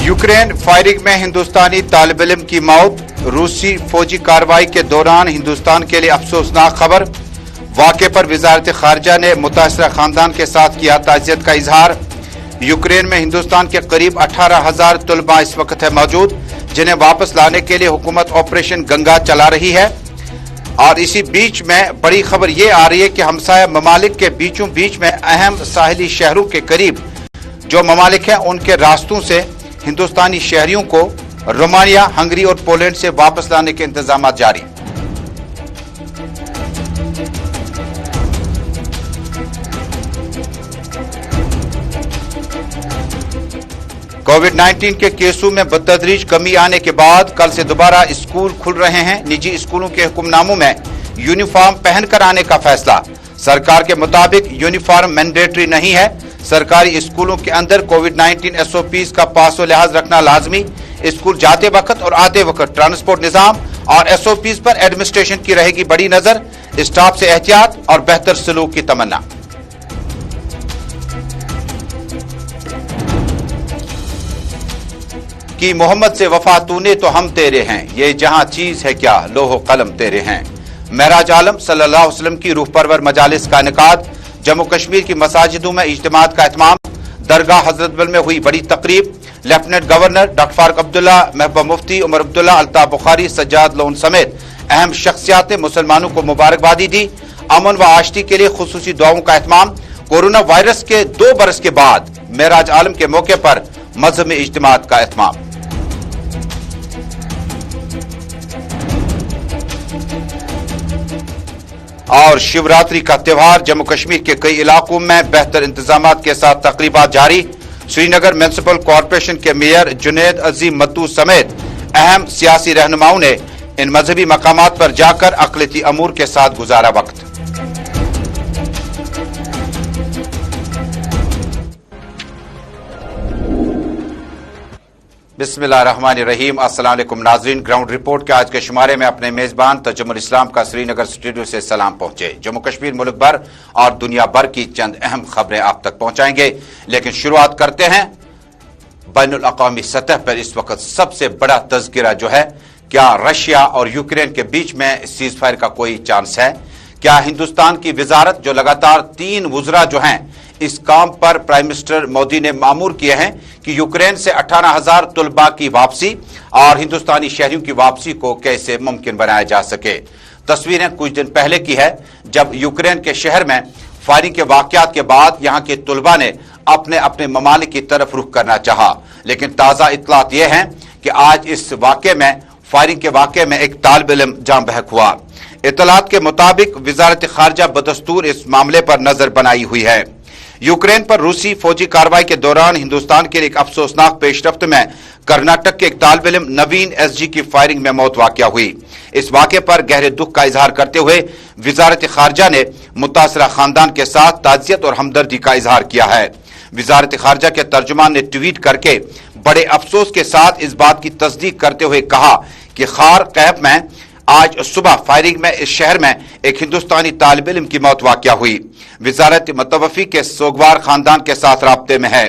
Ukraine firing में हिंदुस्तानी तालिब इल्म की मौत, रूसी फौजी कार्रवाई के दौरान हिंदुस्तान के लिए अफसोसनाक खबर। वाक़े पर वज़ारत ख़ारजा ने मुतासरा खानदान के साथ किया ताज़ियत का इजहार। यूक्रेन में हिंदुस्तान के करीब 18,000 तलबा इस वक्त है मौजूद, जिन्हें वापस लाने के लिए हुकूमत ऑपरेशन गंगा चला रही है। और इसी बीच में बड़ी खबर ये आ रही है कि हमसाया ममालिक के बीचों बीच में अहम साहिली शहरों के करीब जो ममालिक हैं, उनके रास्तों से हिंदुस्तानी शहरियों को रोमानिया, हंगरी और पोलैंड से वापस लाने के इंतजाम जारी। कोविड-19 के केसों में बतदरीज कमी आने के बाद कल से दोबारा स्कूल खुल रहे हैं। निजी स्कूलों के हुक्मनामों में यूनिफॉर्म पहनकर आने का फैसला। सरकार के मुताबिक यूनिफॉर्म मैंडेटरी नहीं है। सरकारी स्कूलों के अंदर कोविड-19 एसओपीज का पासो लिहाज रखना लाजमी। स्कूल जाते वक्त और आते वक्त ट्रांसपोर्ट निजाम और एसओपीज पर एडमिनिस्ट्रेशन की रहेगी बड़ी नजर। स्टाफ से एहतियात और बेहतर सलूक की तमन्ना। कि मोहम्मद से वफा तूने तो हम तेरे हैं, ये जहां चीज है क्या लोहो कलम तेरे हैं। महराज आलम सल्लल्लाहु अलैहि वसल्लम की रूह परवर मजालिस का इनेकाद। जम्मू कश्मीर की मसाजिदों में इज्तिमात का एहतमाम। दरगाह हजरत बल में हुई बड़ी तकरीब। Lieutenant governor doctor Farooq Abdullah, Mehbooba Mufti Omar Abdullah, Altaf Bukhari, Sajjad Lone समेत अहम शख्सियात ने मुसलमानों को मुबारकबादी दी। अमन व आश्ती के लिए खुसूसी दुआओं का एहतमाम। कोरोना वायरस के 2 बरस के बाद महराज आलम के मौके पर मजहब में इज्तिमात का एहतमाम। और शिवरात्रि का त्योहार। जम्मू कश्मीर के कई इलाकों में बेहतर इंतजाम के साथ तकरीबात जारी। श्रीनगर म्युनिसिपल कॉरपोरेशन के मेयर जुनैद अजीम मत्तू समेत अहम सियासी रहनुमाओं ने इन मजहबी मकामात पर जाकर अक़लियती अमूर के साथ गुजारा वक्त। बिस्मिल्लाहिर्रहमानिर्रहीम। अस्सलाम वालेकुम नाज़रीन। ग्राउंड रिपोर्ट के आज के शुमारे में अपने मेजबान तर्जुमान इस्लाम का श्रीनगर स्टूडियो से सलाम पहुंचे। जम्मू कश्मीर, मुल्क भर और दुनिया भर की चंद अहम खबरें आप तक पहुंचाएंगे, लेकिन शुरुआत करते हैं बैनुल अक़वामी सतह पर इस वक्त सबसे बड़ा तज़किरा जो है, क्या रशिया और यूक्रेन के बीच में सीज फायर का कोई चांस है? क्या हिंदुस्तान की वजारत जो लगातार 3 वुज़रा जो हैं इस काम पर प्राइम मिनिस्टर मोदी ने मामूर किए हैं कि यूक्रेन से 18,000 तलबा की वापसी और हिंदुस्तानी शहरियों की वापसी को कैसे मुमकिन बनाया जा सके। तस्वीरें कुछ दिन पहले की है जब यूक्रेन के शहर में फायरिंग के वाकयात के बाद यहां के तलबा ने अपने अपने ममालिक की तरफ रुख करना चाहा, लेकिन ताज़ा इत्तलात यह है कि आज इस वाक़े में फायरिंग के वाक़े में एक तालिब इल्म जान बहक हुआ। इत्तलात के मुताबिक वज़ारत ख़ारजा बदस्तूर इस मामले पर नजर बनाई हुई है। यूक्रेन पर रूसी फौजी कार्रवाई के दौरान हिंदुस्तान के लिए एक अफसोसनाक पेशरफ्त में कर्नाटक के एक तालिब इल्म नवीन एसजी की फायरिंग में मौत वाक़या हुई। इस वाक़े पर गहरे दुख का इजहार करते हुए वज़ारत ख़ारजा ने मुतासरा खानदान के साथ ताज़ियत और हमदर्दी का इजहार किया है। वज़ारत ख़ारजा के तर्जुमान ने ट्वीट करके बड़े अफसोस के साथ इस बात की तस्दीक करते हुए कहा कि खार कैफ में आज सुबह फायरिंग में इस शहर में एक हिंदुस्तानी तालिब इल्म की मौत वाक़या हुई। वज़ारत मुतवफ़ी के सोगवार खानदान के साथ राब्ते में है।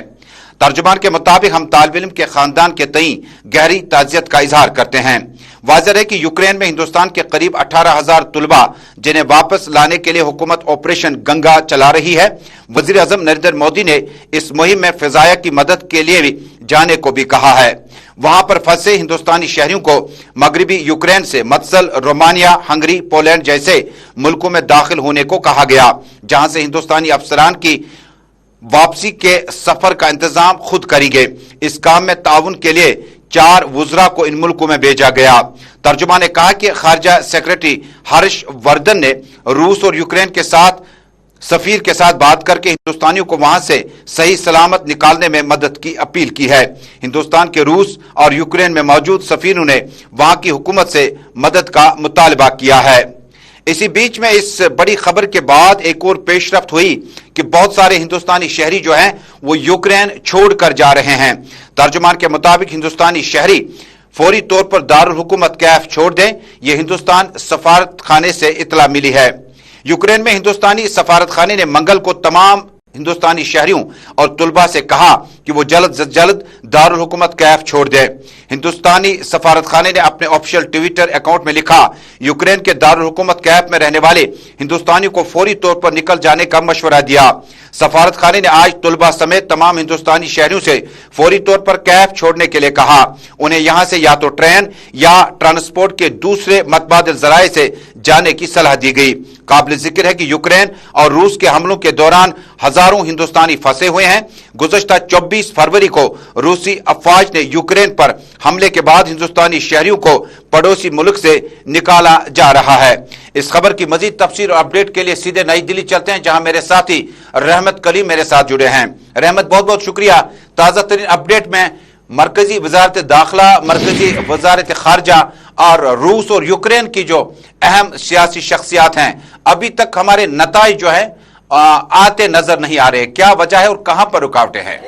तर्जुमान के मुताबिक हम तालिब इल्म के खानदान के तई गहरी ताज़ियत का इजहार करते हैं। वाज़ेह है कि यूक्रेन में हिंदुस्तान के करीब 18,000 तलबा जिन्हें वापस लाने के लिए हुकूमत ऑपरेशन गंगा चला रही है। वज़ीर आज़म नरेंद्र मोदी ने इस मुहिम में फ़िज़ाया की मदद के लिए भी जाने को भी कहा है। वहां पर फंसे हिंदुस्तानी शहरियों को मगरबी यूक्रेन से मत्सल रोमानिया, हंगरी, पोलैंड जैसे मुल्कों में दाखिल होने को कहा गया, जहां से हिंदुस्तानी अफसरान की वापसी के सफर का इंतजाम खुद करेंगे। इस काम में ताउन के लिए 4 वुज़रा को इन मुल्कों में भेजा गया। तर्जुमा ने कहा कि खारजा सेक्रेटरी हर्ष वर्धन ने रूस और यूक्रेन के साथ सफीर के साथ बात करके हिंदुस्तानियों को वहां से सही सलामत निकालने में मदद की अपील की है। हिंदुस्तान के रूस और यूक्रेन में मौजूद सफीरों ने वहां की हुकूमत से मदद का मुतालबा किया है। इसी बीच में इस बड़ी खबर के बाद एक और पेशरफ्त हुई कि बहुत सारे हिंदुस्तानी शहरी जो हैं वो यूक्रेन छोड़कर जा रहे हैं। तर्जुमान के मुताबिक हिंदुस्तानी शहरी फौरी तौर पर दारुल हुकूमत कैफ छोड़ दें, यह हिंदुस्तान सफारत खाने से इतला मिली है। यूक्रेन में हिंदुस्तानी सफारत खाने ने मंगल को तमाम हिंदुस्तानी शहरियों और तुलबा से कहा कि वो जल्द से जल्द दारुल हुकूमत कैफ छोड़ दे। हिंदुस्तानी सफारत खाने ने अपने ऑफिशियल ट्विटर अकाउंट में लिखा, यूक्रेन के दारुल हुकूमत कैफ में रहने वाले हिंदुस्तानियों को फौरी तौर पर निकल जाने का मशवरा दिया। सफारत खाने ने आज तुलबा समेत तमाम हिंदुस्तानी शहरियों से फौरी तौर पर कैफ छोड़ने के लिए कहा। उन्हें यहां से या तो ट्रेन या ट्रांसपोर्ट के दूसरे मतबादिल जराए से जाने की सलाह दी गई। काबिल जिक्र है कि यूक्रेन और रूस के हमलों के दौरान हजारों हिंदुस्तानी फंसे हुए हैं। गुज़श्ता 24 फरवरी को रूसी अफवाज ने यूक्रेन पर हमले के बाद हिंदुस्तानी शहरियों को पड़ोसी मुल्क से निकाला जा रहा है। इस खबर की मजीद तफसील और अपडेट के लिए सीधे नई दिल्ली चलते हैं, जहां मेरे साथी रहमत कलीम मेरे साथ जुड़े हैं। रहमत, बहुत बहुत शुक्रिया। ताजा तरीन अपडेट में मरकजी वजारत दाखिला, मरकजी वजारत खारजा और रूस और यूक्रेन की जो अहम सियासी शख्सियात हैं, अभी तक हमारे नताइज जो है आते नजर नहीं आ रहे। क्या वजह है और कहां पर रुकावटें हैं?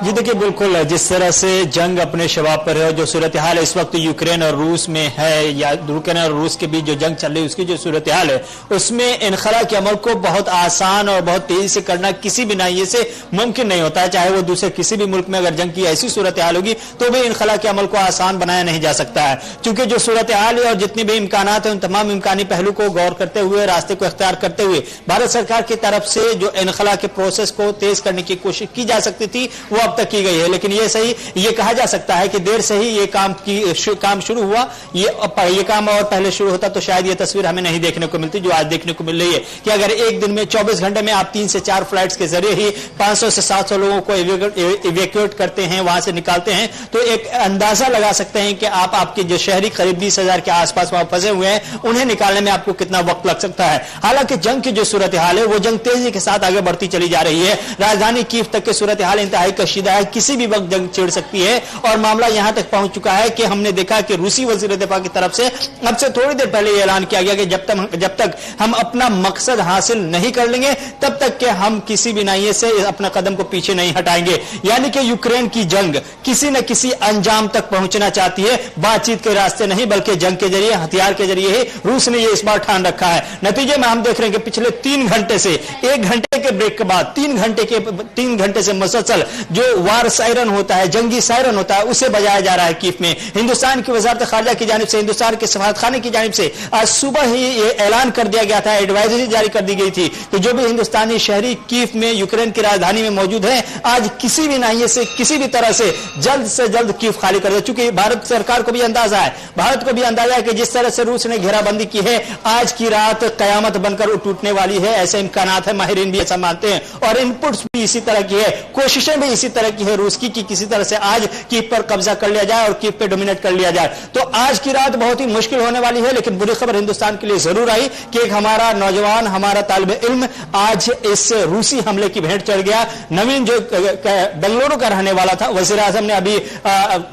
जी देखिए, बिल्कुल जिस तरह से जंग अपने शबाब पर है और जो सूरत हाल है इस वक्त यूक्रेन और रूस में है, या यूक्रेन और रूस के बीच जो जंग चल रही है उसकी जो सूरत हाल है उसमें इनखला के अमल को बहुत आसान और बहुत तेजी से करना किसी भी नाहिए से मुमकिन नहीं होता है। चाहे वो दूसरे किसी भी मुल्क में अगर जंग की ऐसी सूरत हाल होगी तो भी इनखला के अमल को आसान बनाया नहीं जा सकता है, क्योंकि जो सूरत हाल है और जितनी भी इम्कानात है उन तमाम इम्कानी पहलू को गौर करते हुए, रास्ते को इख्तियार करते हुए भारत सरकार की तरफ से जो इनखला के प्रोसेस को तेज करने की कोशिश की जा सकती थी वो अब तक की गई है। लेकिन ये कहा जा सकता है कि देर से ही ये काम शुरू हुआ। ये काम और पहले शुरू होता तो शायद ये तस्वीर हमें नहीं देखने को मिलती जो आज देखने को मिल रही है कि अगर एक दिन में 24 घंटे में आप 3 से 4 फ्लाइट्स के जरिए ही 500 से 700 लोगों को इवैक्यूएट करते हैं, वहां से निकालते हैं, तो एक अंदाजा लगा सकते हैं कि आपके जो शहरी करीब 20,000 के आसपास वहां फंसे हुए हैं उन्हें निकालने में आपको कितना वक्त लग सकता है। हालांकि जंग की जो सूरत हाल है वो जंग तेजी के साथ आगे बढ़ती चली जा रही है। राजधानी कीव तक की सूरत हाल इंतहाई कशीदा है, किसी भी वक्त जंग छिड़ सकती है और मामला यहां तक पहुंच चुका है कि हमने देखा कि रूसी वजीर दिफा की तरफ से अब से थोड़ी देर पहले यह ऐलान किया गया कि जब तक हम अपना मकसद हासिल नहीं कर लेंगे तब तक के हम किसी भी नाहिए से अपना कदम को पीछे नहीं हटाएंगे। यानी कि यूक्रेन की जंग किसी न किसी अंजाम तक पहुंचना चाहती है, बातचीत के रास्ते नहीं बल्कि जंग के जरिए, हथियार के जरिए ही रूस ने यह इस बार ठान रखा है। नतीजे में हम देख रहे हैं कि पिछले 3 घंटे से 1 घंटे के ब्रेक के बाद 3 घंटे से मुसलसल जो वार सायरन होता है, जंगी सायरन होता है, उसे बजाया जा रहा है कीव में। हिंदुस्तान की वजारत खारजा की जानिब से, हिंदुस्तान के सफारत खाने की जानिब से आज सुबह ही ये ऐलान कर दिया गया था, एडवाइजरी जारी कर दी गई थी कि जो भी हिंदुस्तानी शहरी कीव में यूक्रेन की राजधानी में मौजूद है आज किसी भी नाहिए से किसी भी तरह से जल्द कीव खाली कर दे। चूंकि भारत सरकार को भी अंदाजा है, भारत को भी अंदाजा है कि जिस तरह से रूस ने घेराबंदी की है आज की रात कयामत बनकर टूटने वाली है, ऐसे इम्कानात है, माहिरीन भी ऐसा मानते हैं और इनपुट्स भी इसी तरह की है, कोशिशें भी इसी तरह की है रूस की कि किसी तरह से आज कीव पर कब्जा कर लिया जाए और कीव पे डोमिनेट कर लिया जाए। तो आज की रात बहुत ही मुश्किल होने वाली है, लेकिन बुरी खबर हिंदुस्तान के लिए जरूर आई कि एक हमारा नौजवान, हमारा तालिब इल्म आज इस रूसी हमले की भेंट चढ़ गया। नवीन जो बेंगलुरु का रहने वाला था, वजीर आजम ने अभी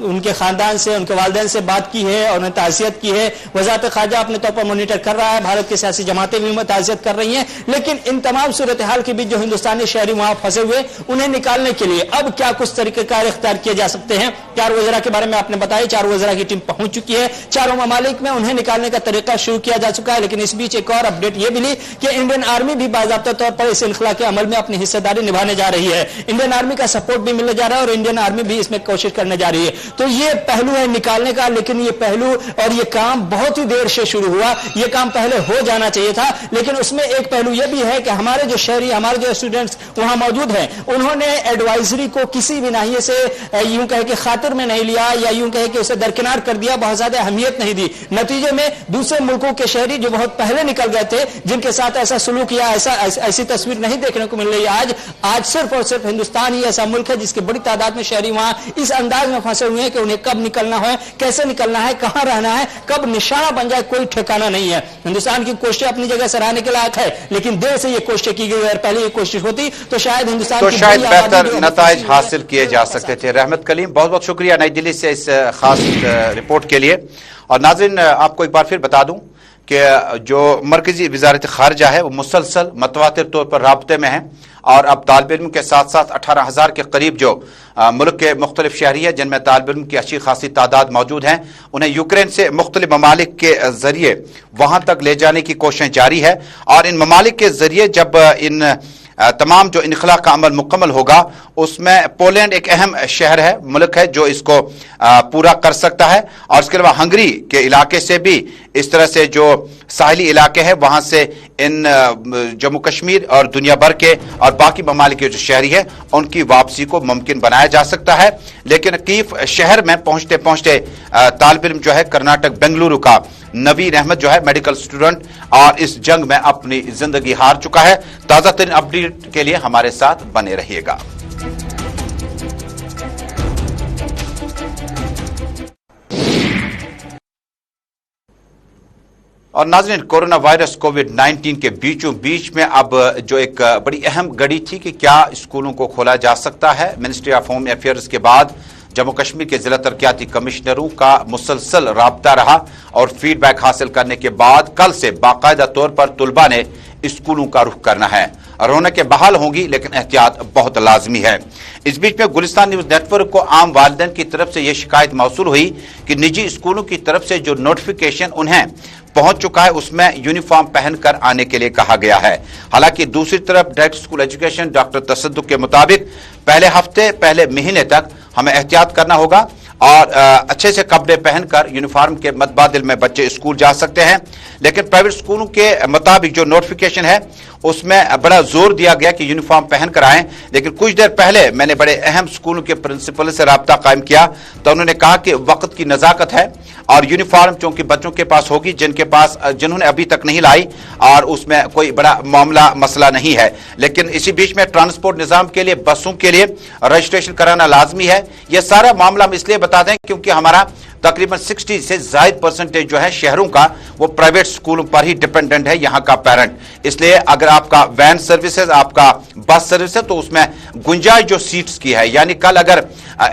उनके खानदान से, उनके वालिदैन से बात की है और उन्हें ताज़ियत की है। वजारत खारजा अपने तौर पर मॉनिटर कर रहा है, भारत की सियासी जमातें भी ताज़ियत कर रही हैं, लेकिन इन तमाम सूरत हाल के बीच जो हिंदुस्तानी शहरी वहां फंसे हुए उन्हें निकालने के लिए अब क्या कुछ तरीकेकार इख्तियार किए जा सकते हैं। 4 वज़रा के बारे में आपने बताया, 4 वज़रा की टीम पहुंच चुकी है, चारों ममालिक में उन्हें निकालने का तरीका शुरू किया जा चुका है। लेकिन इस बीच एक और अपडेट यह मिली कि इंडियन आर्मी भी बाज़ाब्ता तौर पर इस इनखला के अमल में अपनी हिस्सेदारी निभाने जा रही है। इंडियन आर्मी का सपोर्ट भी मिलने जा रहा है और इंडियन आर्मी भी इसमें कोशिश करने जा रही है। तो ये पहलू है निकालने का, लेकिन ये पहलू और ये काम बहुत ही देर से शुरू हुआ, ये काम पहले हो जाना चाहिए था। लेकिन उसमें एक पहलू यह भी है कि हमारे जो शहरी, हमारे जो स्टूडेंट्स वहां मौजूद हैं, उन्होंने एडवाइजरी को किसी भी नाहिए से यूं कहे कि खातिर में नहीं लिया या यूं कहे कि उसे दरकिनार कर दिया, बहुत ज्यादा अहमियत नहीं दी। नतीजे में दूसरे मुल्कों के शहरी जो बहुत पहले निकल गए थे, जिनके साथ ऐसा सुलूक या ऐसी तस्वीर नहीं देखने को मिल रही है आज सिर्फ और सिर्फ हिंदुस्तान ही ऐसा मुल्क है जिसकी बड़ी तादाद में शहरी वहां इस अंदाज में फंसे हुए हैं कि उन्हें कब निकलना है, कैसे निकलना है, कहां रहना है, कब निशाना बन जाए कोई ठिकाना नहीं है। हिंदुस्तान की कोशिशें अपनी जगह सराहने के लायक है, लेकिन देर से ये कोशिशें की गई, अगर पहले ये कोशिश होती तो शायद हिंदुस्तान तो शायद बेहतर नताइज हासिल किए जा सकते थे। रहमत कलीम, बहुत बहुत शुक्रिया नई दिल्ली से इस खास रिपोर्ट के लिए। और नाज़रीन, आपको एक बार फिर बता दूं कि जो मरकजी वजारत खारजा है वो मुसलसल मतवातिर तौर पर राब्ते में है और अब तालिब इल्म के साथ साथ 18,000 के करीब जो मुल्क के मुख्तलिफ शहरी है जिनमें तालिब इल्म की अच्छी खासी तादाद मौजूद हैं, उन्हें यूक्रेन से मुख्तलिफ ममालिक के जरिए वहां तक ले जाने की कोशिशें जारी है। और इन ममालिक के जरिए जब इन तमाम जो इनखला का अमल मुकम्मल होगा उसमें पोलैंड एक अहम शहर है, मुल्क है जो इसको पूरा कर सकता है। और इसके अलावा हंगरी के इलाके से भी इस तरह से जो साहली इलाके हैं वहां से इन जम्मू कश्मीर और दुनिया भर के और बाकी ममालिक के जो शहरी है उनकी वापसी को मुमकिन बनाया जा सकता है। लेकिन कीव शहर में पहुंचते पहुंचते तालिब इल्म जो है कर्नाटक बेंगलुरु का नवीन अहमद जो है मेडिकल स्टूडेंट और इस जंग में अपनी जिंदगी हार चुका है। ताजा तरीन अपडेट के लिए हमारे साथ बने रहिएगा। और नाज़रीन, कोरोना वायरस कोविड-19 के बीचों बीच में अब जो एक बड़ी अहम घड़ी थी कि क्या स्कूलों को खोला जा सकता है, मिनिस्ट्री ऑफ होम अफेयर्स के बाद जम्मू कश्मीर के जिला तरक्याती कमिश्नरों का मुसलसल राब्ता रहा और फीडबैक हासिल करने के बाद कल से बाकायदा तौर पर तुलबा ने स्कूलों का रुख करना है। रौनकें बहाल होंगी लेकिन एहतियात बहुत लाजमी है। इस बीच में गुलिस्तान न्यूज नेटवर्क को आम वालिदैन की तरफ से यह शिकायत मौसूल हुई कि निजी स्कूलों की तरफ से जो नोटिफिकेशन उन्हें पहुंच चुका है उसमें यूनिफॉर्म पहनकर आने के लिए कहा गया है। हालांकि दूसरी तरफ डायरेक्टर स्कूल एजुकेशन डॉक्टर तसद्दुक के मुताबिक पहले हफ्ते पहले महीने तक हमें एहतियात करना होगा और अच्छे से कपड़े पहनकर यूनिफॉर्म के मतबादिल में बच्चे स्कूल जा सकते हैं। लेकिन प्राइवेट स्कूलों के मुताबिक जो नोटिफिकेशन है उसमें बड़ा जोर दिया गया कि यूनिफॉर्म पहनकर आएं। लेकिन कुछ देर पहले मैंने बड़े अहम स्कूलों के प्रिंसिपल से राब्ता कायम किया तो उन्होंने कहा कि वक्त की नजाकत है और यूनिफॉर्म चूंकि बच्चों के पास होगी जिन्होंने अभी तक नहीं लाई और उसमें कोई बड़ा मामला मसला नहीं है। लेकिन इसी बीच में ट्रांसपोर्ट निजाम के लिए बसों के लिए रजिस्ट्रेशन कराना लाजमी है। यह सारा मामला हम इसलिए बता दें क्योंकि हमारा तकरीबन 60 से ज्यादा परसेंटेज जो है शहरों का वो प्राइवेट स्कूलों पर ही डिपेंडेंट है यहाँ का पेरेंट। इसलिए अगर आपका वैन सर्विसेज आपका बस सर्विस है तो उसमें गुंजाइश जो सीट्स की है, यानी कल अगर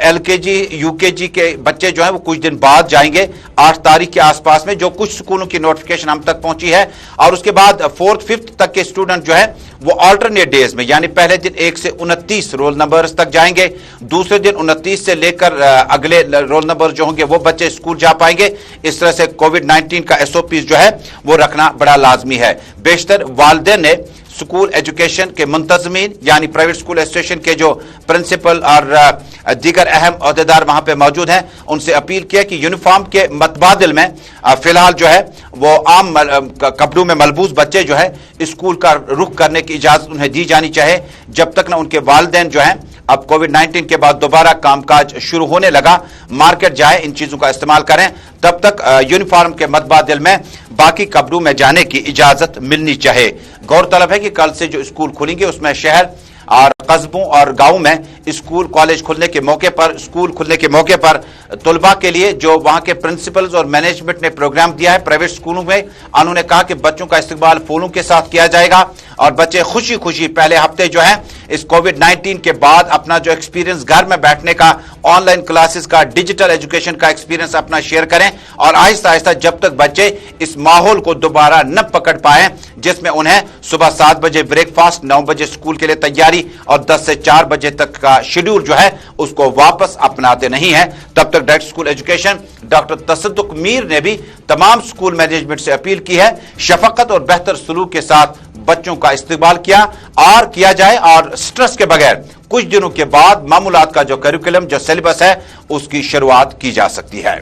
LKG UKG के बच्चे जो है वो कुछ दिन बाद जाएंगे 8 तारीख के आसपास में, जो कुछ स्कूलों की नोटिफिकेशन हम तक पहुंची है। और उसके बाद 4th 5th तक के स्टूडेंट जो है वो अल्टरनेट डेज में यानी पहले दिन 1 से 29 रोल नंबर्स तक जाएंगे, दूसरे दिन 29 से लेकर अगले रोल नंबर जो होंगे वो बच्चे स्कूल जा पाएंगे। इस तरह से कोविड-19 का SOP जो है वो रखना बड़ा लाजमी है। बेशतर वालिदैन ने स्कूल एजुकेशन के मुंतजमीन यानी प्राइवेट स्कूल एसोसिएशन के जो प्रिंसिपल और दीगर अहम अहदेदार वहां पे मौजूद हैं उनसे अपील किया कि यूनिफॉर्म के मतबादिल में फिलहाल जो है वो आम कपड़ों में मलबूस बच्चे जो है स्कूल का रुख करने की इजाजत उन्हें दी जानी चाहिए जब तक ना उनके वालिदैन जो है अब कोविड-19 के बाद दोबारा कामकाज शुरू होने लगा मार्केट जाए इन चीजों का इस्तेमाल करें, तब तक यूनिफॉर्म के मतबादिल में बाकी कपड़ों में जाने की इजाजत मिलनी चाहिए। गौरतलब है कि कल से जो स्कूल खुलेंगे उसमें शहर और कस्बों और गांवों में स्कूल कॉलेज खुलने के मौके पर तुलबा के लिए जो वहां के प्रिंसिपल्स और मैनेजमेंट ने प्रोग्राम दिया है प्राइवेट स्कूलों में, उन्होंने कहा कि बच्चों का इस्तकबाल फूलों के साथ किया जाएगा और बच्चे खुशी खुशी पहले हफ्ते जो है इस कोविड-19 के बाद अपना जो एक्सपीरियंस घर में बैठने का, ऑनलाइन क्लासेस का, डिजिटल एजुकेशन का एक्सपीरियंस अपना शेयर करें और आहिस्ता आहिस्ता जब तक बच्चे इस माहौल को दोबारा न पकड़ पाए जिसमें उन्हें सुबह 7 बजे ब्रेकफास्ट, 9 बजे स्कूल के लिए तैयारी और 10 से 4 बजे तक का शेड्यूल जो है उसको वापस अपनाते नहीं है, तब तक डायरेक्टर स्कूल एजुकेशन डॉक्टर तसद्दुक मीर ने भी तमाम स्कूल मैनेजमेंट से अपील की है शफकत और बेहतर सलूक के साथ बच्चों का इस्तेमाल किया जाए और स्ट्रेस के बगैर कुछ दिनों के बाद मामूलात का जो करिकुलम जो सिलेबस है उसकी शुरुआत की जा सकती है।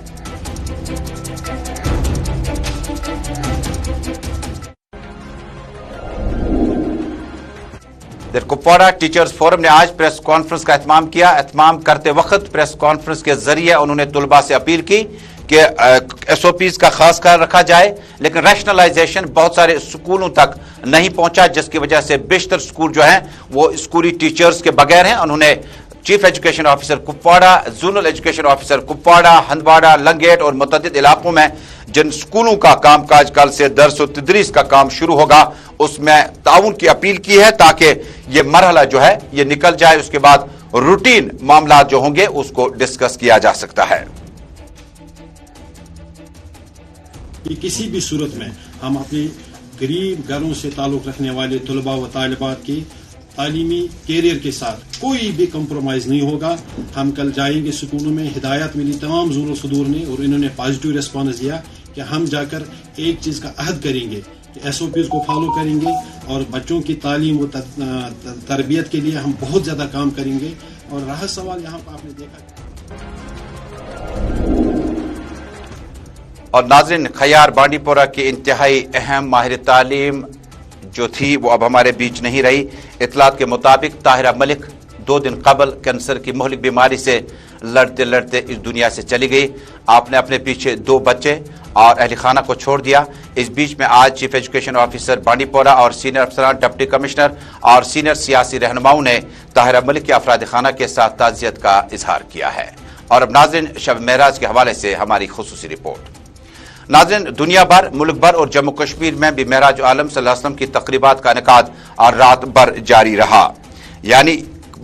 कुपवाड़ा टीचर्स फोरम ने आज प्रेस कॉन्फ्रेंस का एहतमाम किया। एहतमाम करते वक्त प्रेस कॉन्फ्रेंस के जरिए उन्होंने तुलबा से अपील की कि SOPs का खास ख्याल रखा जाए, लेकिन रैशनलाइजेशन बहुत सारे स्कूलों तक नहीं पहुंचा जिसकी वजह से बेशतर स्कूल जो है वो स्कूली टीचर्स के बगैर हैं। उन्होंने chief education officer Kupwara, zonal education officer Kupwara, Handwara, Langate और मुतअद्दिद इलाकों में जिन स्कूलों का कामकाज कल से दर्स व तदरीस का काम शुरू होगा उसमें ताउन की अपील की है ताकि ये मरहला जो है ये निकल जाए, उसके बाद रूटीन मामला जो होंगे उसको डिस्कस किया जा सकता है। किसी भी सूरत में हम अपने गरीब घरों से ताल्लुक रखने वाले तलबा व तालिबात की तालीमी कैरियर के साथ कोई भी कंप्रोमाइज नहीं होगा। हम कल जाएंगे स्कूलों में, हिदायत मिली तमाम ज़ूर सदूर ने और इन्होंने पॉजिटिव रिस्पॉन्स दिया कि हम जाकर एक चीज़ का अहद करेंगे SOPs کو فالو کریں گے اور بچوں کی تعلیم و تربیت کے لیے ہم بہت زیادہ کام کریں گے. اور رہا سوال یہاں پر آپ نے دیکھا. اور ناظرین، خیار بانڈی پورہ کی انتہائی اہم ماہر تعلیم جو تھی وہ اب ہمارے بیچ نہیں رہی. اطلاعات کے مطابق طاہرہ ملک 2 دن قبل کینسر کی مہلک بیماری سے لڑتے لڑتے اس دنیا سے چلی گئی. آپ نے اپنے پیچھے 2 بچے اور اہل خانہ کو چھوڑ دیا. اس بیچ میں آج چیف ایجوکیشن آفیسر بانڈی پورہ اور سینئر افسران، ڈپٹی کمشنر اور سینئر سیاسی رہنماؤں نے طاہرہ ملک کے افراد خانہ کے ساتھ تعزیت کا اظہار کیا ہے. اور اب ناظرین، شب معراج کے حوالے سے ہماری خصوصی رپورٹ. ناظرین، دنیا بھر، ملک بھر اور جموں کشمیر میں بھی معراج عالم صلی اللہ علیہ وسلم کی تقریبات کا انعقاد اور رات بھر جاری رہا. یعنی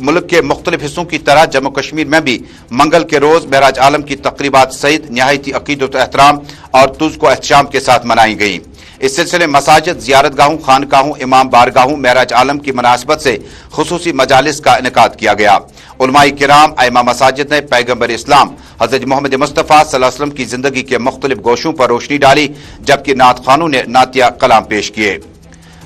ملک کے مختلف حصوں کی طرح جموں کشمیر میں بھی منگل کے روز معراج عالم کی تقریبات سعید نہایتی عقیدت و احترام اور تزک و احتشام کے ساتھ منائی گئیں. اس سلسلے مساجد، زیارت گاہوں، خانقاہوں، امام بارگاہوں معراج عالم کی مناسبت سے خصوصی مجالس کا انعقاد کیا گیا. علماء کرام، ائمہ مساجد نے پیغمبر اسلام حضرت محمد مصطفیٰ صلی اللہ علیہ وسلم کی زندگی کے مختلف گوشوں پر روشنی ڈالی، جبکہ نعت خوانوں نے نعتیہ کلام پیش کیے.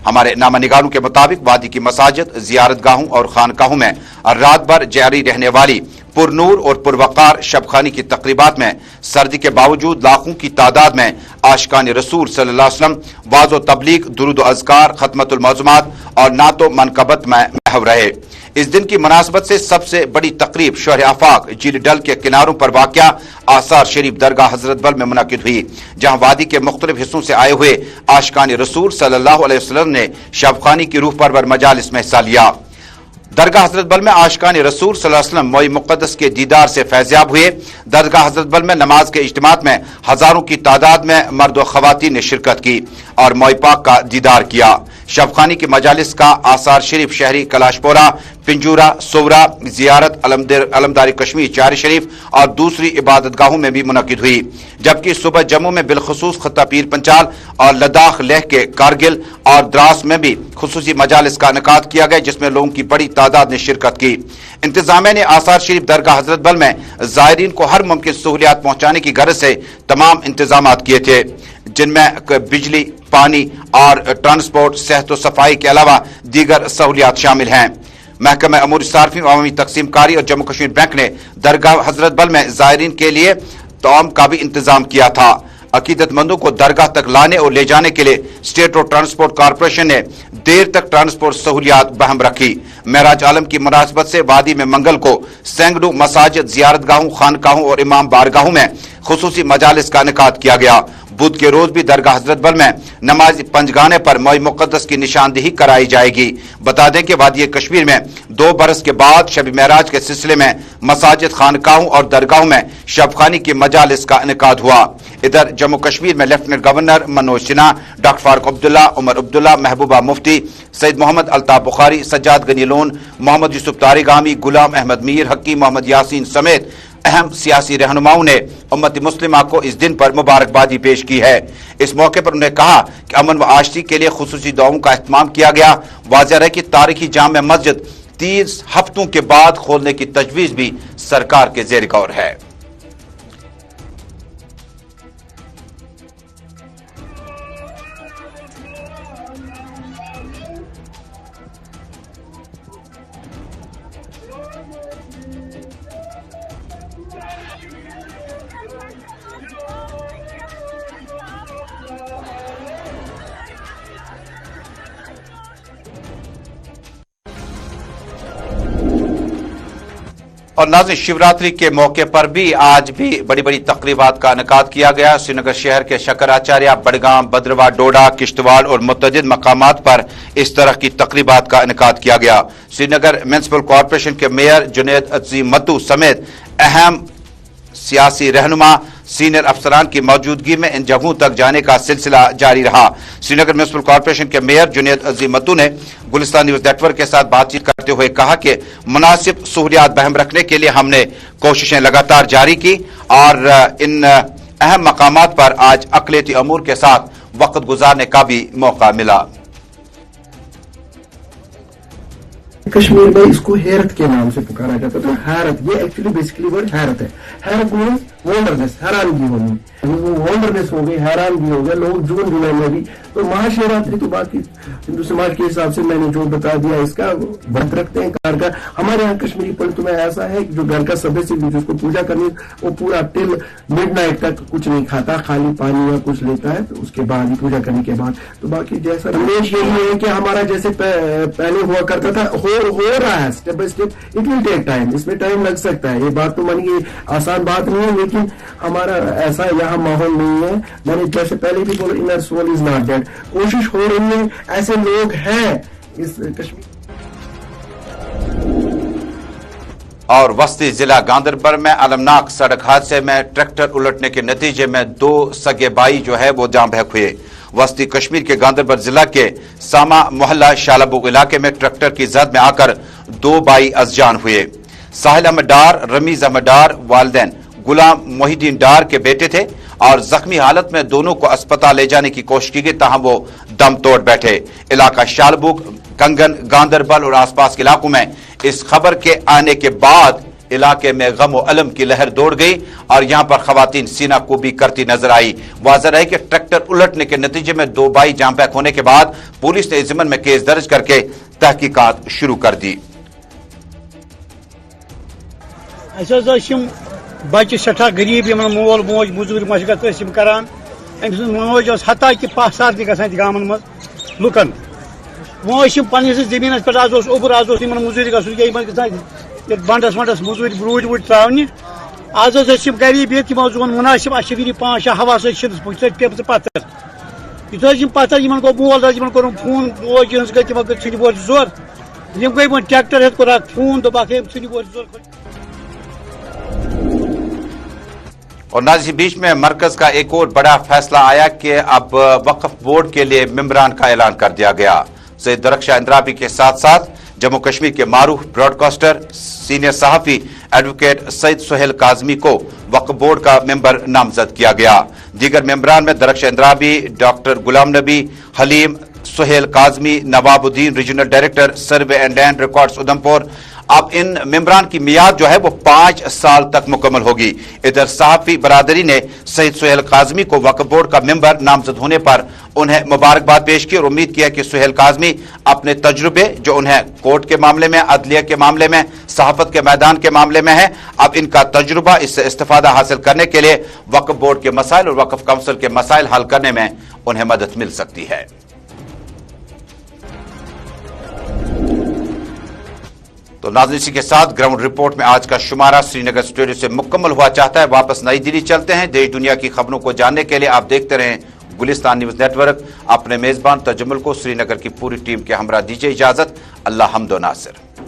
ہمارے نامہ نگاروں کے مطابق وادی کی مساجد، زیارت گاہوں اور خانقاہوں میں رات بھر جاری رہنے والی پر نور اور پروقار شب خوانی کی تقریبات میں سردی کے باوجود لاکھوں کی تعداد میں عاشقان رسول صلی اللہ علیہ وسلم واعظ و تبلیغ، درود و اذکار، ختمت المعظومات اور نعت و منقبت میں محو رہے. اس دن کی مناسبت سے سب سے بڑی تقریب شہر آفاق جھیل ڈل کے کناروں پر واقع آثار شریف درگاہ حضرت بل میں منعقد ہوئی، جہاں وادی کے مختلف حصوں سے آئے ہوئے عاشقان رسول صلی اللہ علیہ وسلم نے شب خوانی کی روح پرور مجالس میں حصہ لیا. درگاہ حضرت بل میں عاشقان رسول صلی اللہ علیہ وسلم موئی مقدس کے دیدار سے فیضیاب ہوئے. درگاہ حضرت بل میں نماز کے اجتماعات میں ہزاروں کی تعداد میں مرد و خواتین نے شرکت کی اور موئی پاک کا دیدار کیا. شب خوانی کی مجالس کا آثار شریف شہری کلاش پورہ، پنجورہ، سورا، زیارت علمداری کشمیر چار شریف اور دوسری عبادت گاہوں میں بھی منعقد ہوئی. جبکہ صبح جموں میں بالخصوص خطہ پیر پنچال اور لداخ لیہ کے کارگل اور دراس میں بھی خصوصی مجالس کا انعقاد کیا گیا، جس میں لوگوں کی بڑی تعداد نے شرکت کی. انتظامیہ نے آثار شریف درگاہ حضرت بل میں زائرین کو ہر ممکن سہولیات پہنچانے کی غرض سے تمام انتظامات کیے تھے، جن میں بجلی، پانی اور ٹرانسپورٹ، صحت و صفائی کے علاوہ دیگر سہولیات شامل ہیں. محکمہ امور صارفین، عوامی تقسیم کاری اور جموں کشمیر بینک نے درگاہ حضرت بل میں زائرین کے لیے طعام کا بھی انتظام کیا تھا. عقیدت مندوں کو درگاہ تک لانے اور لے جانے کے لیے اسٹیٹ روڈ ٹرانسپورٹ کارپوریشن نے دیر تک ٹرانسپورٹ سہولیات بہم رکھی. معراج عالم کی مناسبت سے وادی میں منگل کو سینکڑوں مساجد، زیارت گاہوں، خانقاہوں اور امام بارگاہوں میں خصوصی مجالس کا انعقاد کیا گیا. بدھ کے روز بھی درگاہ حضرت بل میں نماز پنجگانے پر موئی مقدس کی نشاندہی کرائی جائے گی. بتا دیں کہ وادی کشمیر میں 2 برس کے بعد شب معراج کے سلسلے میں مساجد، خانقاہوں اور درگاہوں میں شب خوانی کی مجالس کا انعقاد ہوا. ادھر جموں کشمیر میں lieutenant governor Manoj Sinha, doctor Farooq Abdullah, Omar Abdullah, Mehbooba Mufti, Syed Mohammad Altaf Bukhari, Sajjad Gani Lone, Mohammad Yousuf Tarigami, Ghulam Ahmad میر، حکیم محمد یاسین سمیت اہم سیاسی رہنماؤں نے امت مسلمہ کو اس دن پر مبارکبادی پیش کی ہے. اس موقع پر انہوں نے کہا کہ امن و آشتی کے لیے خصوصی دعاؤں کا اہتمام کیا گیا. واضح ہے کہ تاریخی جامع مسجد 30 ہفتوں کے بعد کھولنے کی تجویز بھی سرکار کے زیر غور ہے. اور ناظرین، شیوراتری کے موقع پر بھی آج بھی بڑی بڑی تقریبات کا انعقاد کیا گیا. سری نگر شہر کے شکراچاریہ، بڈگام، بدرواہ، ڈوڈا، کشتواڑ اور متعدد مقامات پر اس طرح کی تقریبات کا انعقاد کیا گیا. سری نگر میونسپل کارپوریشن کے میئر جنید عظیم متو سمیت اہم سیاسی رہنما، سینئر افسران کی موجودگی میں ان جگہوں تک جانے کا سلسلہ جاری رہا. سری نگر میونسپل کارپوریشن کے میئر جنید عظیم متو نے گلستان نیوز نیٹ ورک کے ساتھ بات چیت کرتے ہوئے کہا کہ مناسب سہولیات بہم رکھنے کے لیے ہم نے کوششیں لگاتار جاری کی اور ان اہم مقامات پر آج اقلیتی امور کے ساتھ وقت گزارنے کا بھی موقع ملا. کشمیر میں اس کو حیرت کے نام سے پکارا جاتا تھا. حیرت، یہ ایکچولی بیسیکلی ورڈ حیرت ہے. حیرت مینس ونڈرنس، حیرانگی ہونی. वो वॉन्डरनेस हो गई, हैरान भी हो गए लोग जून जुलाई में भी। तो महाशिवरात्रि तो बाकी हिंदू समाज के हिसाब से मैंने जो बता दिया इसका व्रत रखते हैं कार का। हमारे यहाँ कश्मीरी पंडित में ऐसा है कि जो घर का सदस्य भी जिसको पूजा करनी वो पूरा टिल मिडनाइट तक कुछ नहीं खाता, खाली पानी या कुछ लेता है, तो उसके बाद ही पूजा करने के बाद। तो बाकी जैसा संदेश यही है कि हमारा जैसे पहले हुआ करता था हो रहा है step by step, it will take time, इसमें टाइम लग सकता है। ये बात तो मानिए आसान बात नहीं है, लेकिन हमारा ऐसा यहाँ माहौल नहीं है। मैंने जैसे पहले भी बोला, inner soul is not dead. कोशिश हो रही है, ऐसे लोग हैं इस कश्मीर। और वस्ती जिला गांधरबल में अलमनाक सड़क हादसे में ट्रैक्टर उलटने के नतीजे में 2 सगे भाई जो है वो जाम बहक हुए। वस्ती कश्मीर के गांधरबल जिला के सामा मोहल्ला शालाबुग इलाके में ट्रैक्टर की जद में आकर 2 भाई अजजान हुए। साहिल अहमद डार, रमीज अहमद डार वालिदैन गुलाम मोहिद्दीन डार के बेटे थे और जख्मी हालत में दोनों को अस्पताल ले जाने की कोशिश की गई, ताहम वो दम तोड़ बैठे। इलाका शालबुग, कंगन, गांधरबल और आसपास के इलाकों में इस खबर के आने के बाद इलाके में गम और अलम की लहर दौड़ गई और यहां पर खवातीन सीना कुबी करती नजर आई। वाज़ह है कि ट्रैक्टर उलटने के नतीजे में 2 भाई जाम बहक होने के बाद पुलिस ने इस ज़िम्मन में केस दर्ज करके तहकीकात शुरू कर दी। बच्चे सठा गरीब मोल मोज मजूरी मशगत करान, मोज हता कि पासार तक गाँव मज लुकन वो पन्नस जमीन पे आज ओबर आज मजूरी गई बंडस वंडस मजूरी रूट वूट त्रा आज गरीब ये तमो मुनासिब अशरी 5 हवा पे पत्थर यु पत्थर गो मोल कोर फोन बोज गई तमो सी बोर जोर गई वो ट्रैक्टर हेत कोर फोन दोप सी बोर जोर। और नाज़ बीच में मरकज का एक और बड़ा फैसला आया कि अब वक्फ बोर्ड के लिए मेंबरान का ऐलान कर दिया गया। सैयद दरख्शाह इंद्राबी के साथ साथ जम्मू कश्मीर के मारूफ ब्रॉडकास्टर सीनियर सहाफी एडवोकेट सईद सुहेल काजमी को वक्फ बोर्ड का मेंबर नामजद किया गया। दीगर मेंबरान में दरख्शाह इंद्राबी, doctor Ghulam Nabi, Haleem, Suhail Kazmi, Nawabuddin regional director survey and land records Udhampur. अब इन मेंबरान की मियाद जो है वो 5 साल तक मुकम्मल होगी। इधर सहाफी बरादरी ने सईद सुहेल काजमी को वक्फ बोर्ड का मेंबर नामजद होने पर उन्हें मुबारकबाद पेश की और उम्मीद किया कि सुहेल काजमी अपने तजुर्बे जो उन्हें कोर्ट के मामले में, अदलिया के मामले में, सहाफत के मैदान के मामले में है, अब इनका तजुर्बा इससे इस्तिफादा हासिल करने के लिए वक्फ बोर्ड के मसाइल और वक्फ काउंसिल के मसाइल हल करने में उन्हें मदद मिल सकती है। तो नाज़रीन, इसी के साथ ग्राउंड रिपोर्ट में आज का शुमारा श्रीनगर स्टूडियो से मुकम्मल हुआ चाहता है। वापस नई दिल्ली चलते हैं। देश दुनिया की खबरों को जानने के लिए आप देखते रहें गुलिस्तान न्यूज नेटवर्क। अपने मेजबान तजम्मुल को श्रीनगर की पूरी टीम के हमरा दीजिए इजाजत। अल्लाह हम्दो नासिर।